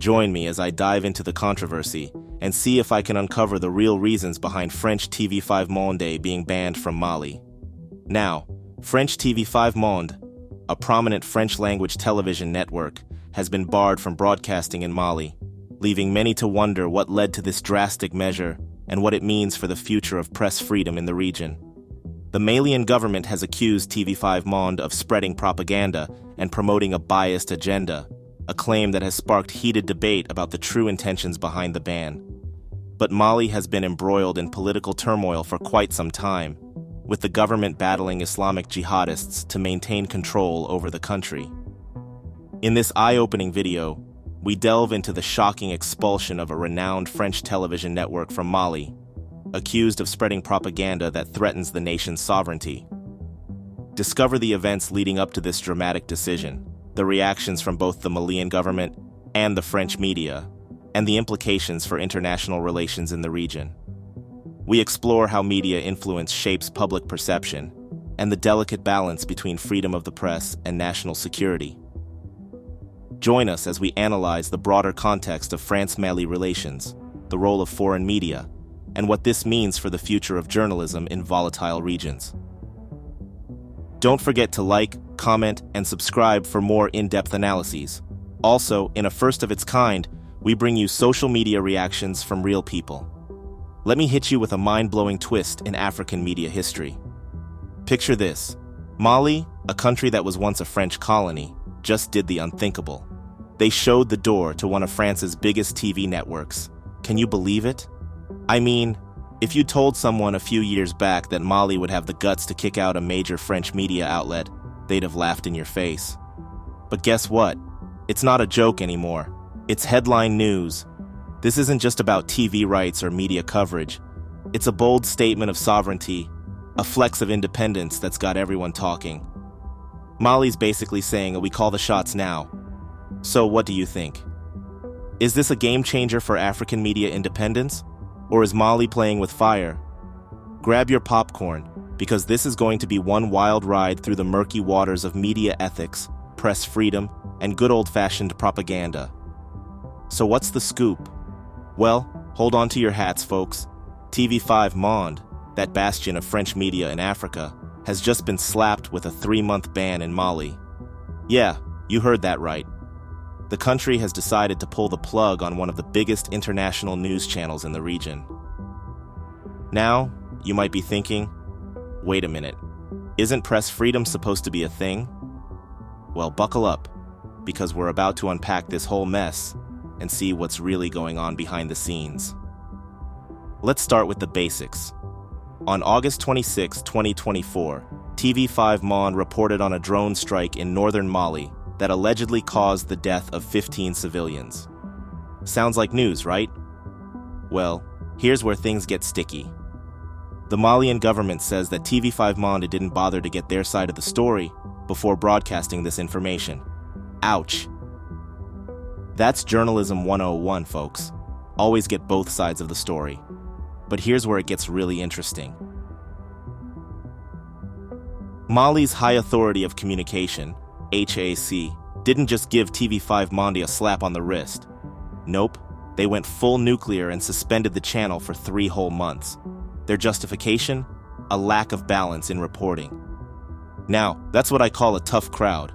Join me as I dive into the controversy and see if I can uncover the real reasons behind French TV5 Monde being banned from Mali. Now, French TV5 Monde, a prominent French-language television network, has been barred from broadcasting in Mali, leaving many to wonder what led to this drastic measure and what it means for the future of press freedom in the region. The Malian government has accused TV5 Monde of spreading propaganda and promoting a biased agenda, a claim that has sparked heated debate about the true intentions behind the ban. But Mali has been embroiled in political turmoil for quite some time, with the government battling Islamic jihadists to maintain control over the country. In this eye-opening video, we delve into the shocking expulsion of a renowned French television network from Mali, accused of spreading propaganda that threatens the nation's sovereignty. Discover the events leading up to this dramatic decision, the reactions from both the Malian government and the French media, and the implications for international relations in the region. We explore how media influence shapes public perception and the delicate balance between freedom of the press and national security. Join us as we analyze the broader context of France-Mali relations, the role of foreign media, and what this means for the future of journalism in volatile regions. Don't forget to like, comment, and subscribe for more in-depth analyses. Also, in a first of its kind, we bring you social media reactions from real people. Let me hit you with a mind-blowing twist in African media history. Picture this. Mali, a country that was once a French colony, just did the unthinkable. They showed the door to one of France's biggest TV networks. Can you believe it? I mean, if you told someone a few years back that Mali would have the guts to kick out a major French media outlet, they'd have laughed in your face. But guess what? It's not a joke anymore. It's headline news. This isn't just about TV rights or media coverage. It's a bold statement of sovereignty, a flex of independence that's got everyone talking. Mali's basically saying we call the shots now. So what do you think? Is this a game changer for African media independence? Or is Mali playing with fire? Grab your popcorn, because this is going to be one wild ride through the murky waters of media ethics, press freedom, and good old-fashioned propaganda. So what's the scoop? Well, hold on to your hats, folks. TV5 Monde, that bastion of French media in Africa, has just been slapped with a 3-month ban in Mali. Yeah, you heard that right. The country has decided to pull the plug on one of the biggest international news channels in the region. Now, you might be thinking, wait a minute, isn't press freedom supposed to be a thing? Well, buckle up, because we're about to unpack this whole mess and see what's really going on behind the scenes. Let's start with the basics. On August 26, 2024, TV5 Monde reported on a drone strike in northern Mali that allegedly caused the death of 15 civilians. Sounds like news, right? Well, here's where things get sticky. The Malian government says that TV5 Monde didn't bother to get their side of the story before broadcasting this information. Ouch. That's journalism 101, folks. Always get both sides of the story. But here's where it gets really interesting. Mali's High Authority of Communication, HAC, didn't just give TV5 Monde a slap on the wrist. Nope, they went full nuclear and suspended the channel for 3 whole months. Their justification? A lack of balance in reporting. Now, that's what I call a tough crowd.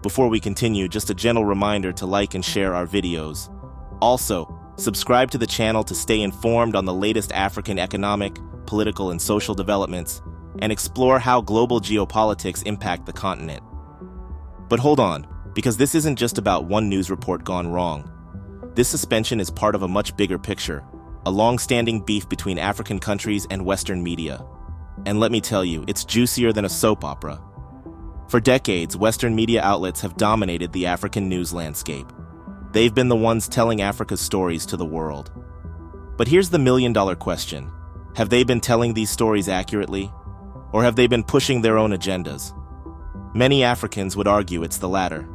Before we continue, just a gentle reminder to like and share our videos. Also, subscribe to the channel to stay informed on the latest African economic, political, and social developments, and explore how global geopolitics impact the continent. But hold on, because this isn't just about one news report gone wrong. This suspension is part of a much bigger picture, a long-standing beef between African countries and Western media. And let me tell you, it's juicier than a soap opera. For decades, Western media outlets have dominated the African news landscape. They've been the ones telling Africa's stories to the world. But here's the million-dollar question. Have they been telling these stories accurately? Or have they been pushing their own agendas? Many Africans would argue it's the latter.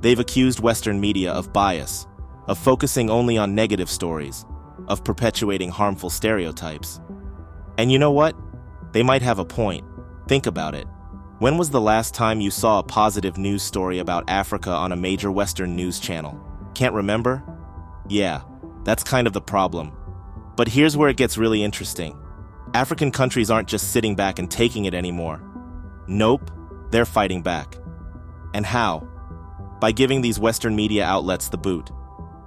They've accused Western media of bias, of focusing only on negative stories, of perpetuating harmful stereotypes. And you know what? They might have a point. Think about it. When was the last time you saw a positive news story about Africa on a major Western news channel? Can't remember? Yeah, that's kind of the problem. But here's where it gets really interesting. African countries aren't just sitting back and taking it anymore. Nope, they're fighting back. And how? By giving these Western media outlets the boot.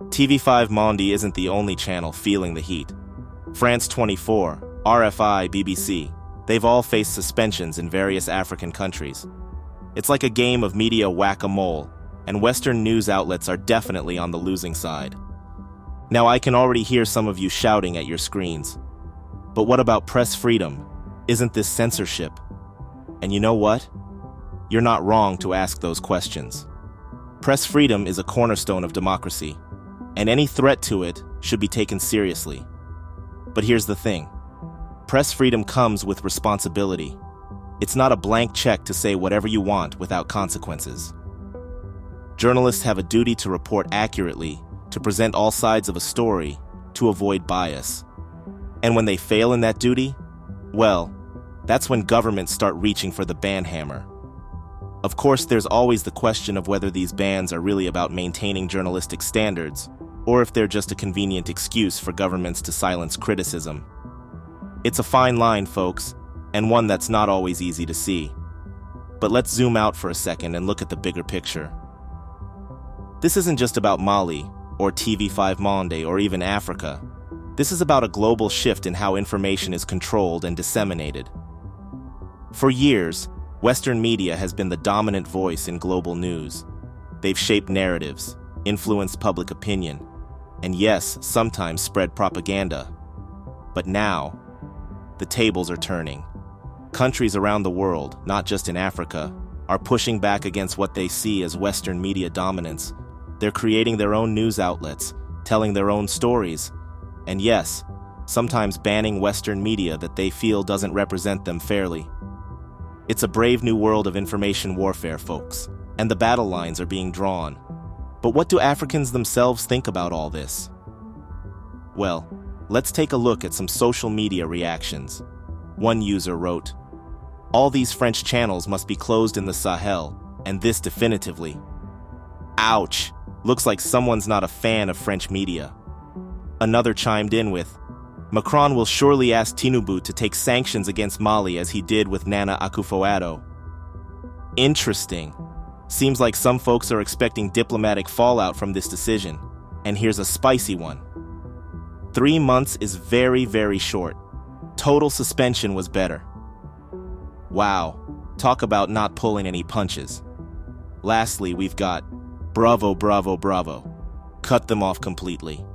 TV5 Monde isn't the only channel feeling the heat. France 24, RFI, BBC, they've all faced suspensions in various African countries. It's like a game of media whack-a-mole, and Western news outlets are definitely on the losing side. Now I can already hear some of you shouting at your screens. But what about press freedom? Isn't this censorship? And you know what? You're not wrong to ask those questions. Press freedom is a cornerstone of democracy, and any threat to it should be taken seriously. But here's the thing. Press freedom comes with responsibility. It's not a blank check to say whatever you want without consequences. Journalists have a duty to report accurately, to present all sides of a story, to avoid bias. And when they fail in that duty, well, that's when governments start reaching for the ban hammer. Of course, there's always the question of whether these bans are really about maintaining journalistic standards, or if they're just a convenient excuse for governments to silence criticism. It's a fine line, folks, and one that's not always easy to see. But let's zoom out for a second and look at the bigger picture. This isn't just about Mali, or TV5 Monde, or even Africa. This is about a global shift in how information is controlled and disseminated. For years, Western media has been the dominant voice in global news. They've shaped narratives, influenced public opinion, and yes, sometimes spread propaganda. But now, the tables are turning. Countries around the world, not just in Africa, are pushing back against what they see as Western media dominance. They're creating their own news outlets, telling their own stories, and yes, sometimes banning Western media that they feel doesn't represent them fairly. It's a brave new world of information warfare, folks, and the battle lines are being drawn. But what do Africans themselves think about all this? Well, let's take a look at some social media reactions. One user wrote, "All these French channels must be closed in the Sahel, and this definitively. Ouch, looks like someone's not a fan of French media." Another chimed in with, "Macron will surely ask Tinubu to take sanctions against Mali as he did with Nana Akufo-Addo." Interesting. Seems like some folks are expecting diplomatic fallout from this decision. And here's a spicy one. 3 months is very, very short. Total suspension was better. Wow, talk about not pulling any punches. Lastly, we've got, "Bravo, bravo, bravo. Cut them off completely.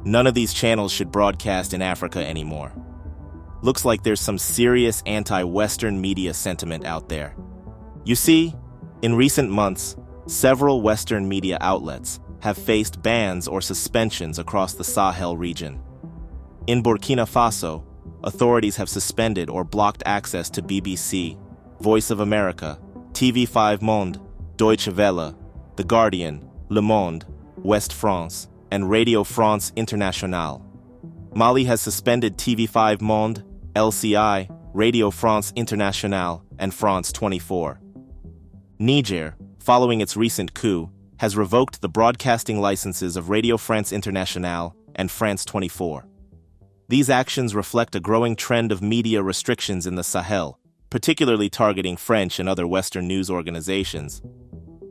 None of these channels should broadcast in Africa anymore." Looks like there's some serious anti-Western media sentiment out there. You see, in recent months, several Western media outlets have faced bans or suspensions across the Sahel region. In Burkina Faso, authorities have suspended or blocked access to BBC, Voice of America, TV5 Monde, Deutsche Welle, The Guardian, Le Monde, West France, and Radio France Internationale. Mali has suspended TV5 Monde, LCI, Radio France Internationale, and France 24. Niger, following its recent coup, has revoked the broadcasting licenses of Radio France Internationale and France 24. These actions reflect a growing trend of media restrictions in the Sahel, particularly targeting French and other Western news organizations.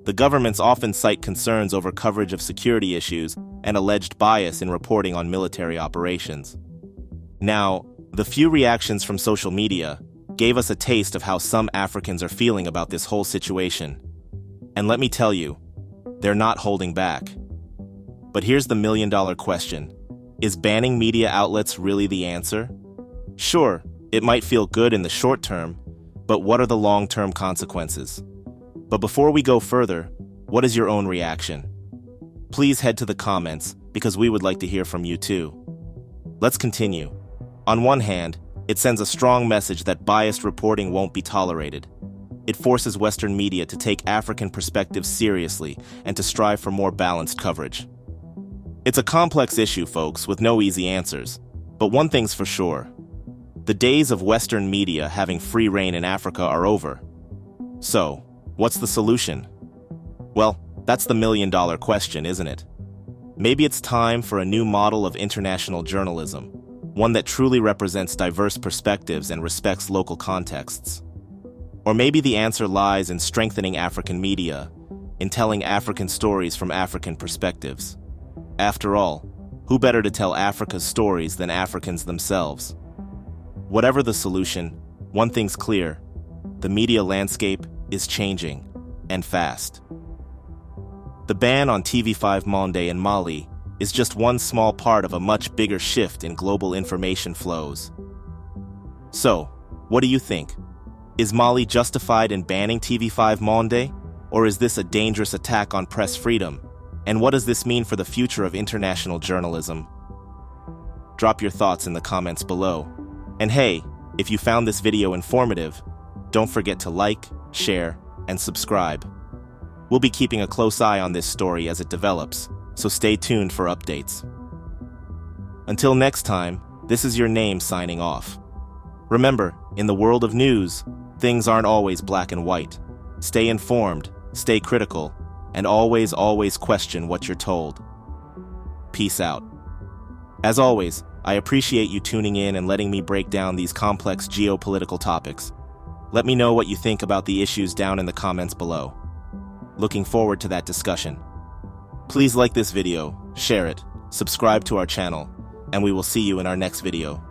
The governments often cite concerns over coverage of security issues and alleged bias in reporting on military operations. Now, the few reactions from social media gave us a taste of how some Africans are feeling about this whole situation. And let me tell you, they're not holding back. But here's the million-dollar question. Is banning media outlets really the answer? Sure, it might feel good in the short term, but what are the long-term consequences? But before we go further, what is your own reaction? Please head to the comments, because we would like to hear from you too. Let's continue. On one hand, it sends a strong message that biased reporting won't be tolerated. It forces Western media to take African perspectives seriously and to strive for more balanced coverage. It's a complex issue, folks, with no easy answers. But one thing's for sure. The days of Western media having free rein in Africa are over. So, what's the solution? Well, that's the million-dollar question, isn't it? Maybe it's time for a new model of international journalism, one that truly represents diverse perspectives and respects local contexts. Or maybe the answer lies in strengthening African media, in telling African stories from African perspectives. After all, who better to tell Africa's stories than Africans themselves? Whatever the solution, one thing's clear: the media landscape is changing, and fast. The ban on TV5 Monde in Mali is just one small part of a much bigger shift in global information flows. So, what do you think? Is Mali justified in banning TV5 Monde, or is this a dangerous attack on press freedom? And what does this mean for the future of international journalism? Drop your thoughts in the comments below. And hey, if you found this video informative, don't forget to like, share, and subscribe. We'll be keeping a close eye on this story as it develops, so stay tuned for updates. Until next time, this is your name signing off. Remember, in the world of news, things aren't always black and white. Stay informed, stay critical, and always question what you're told. Peace out. As always, I appreciate you tuning in and letting me break down these complex geopolitical topics. Let me know what you think about the issues down in the comments below. Looking forward to that discussion. Please like this video, share it, subscribe to our channel, and we will see you in our next video.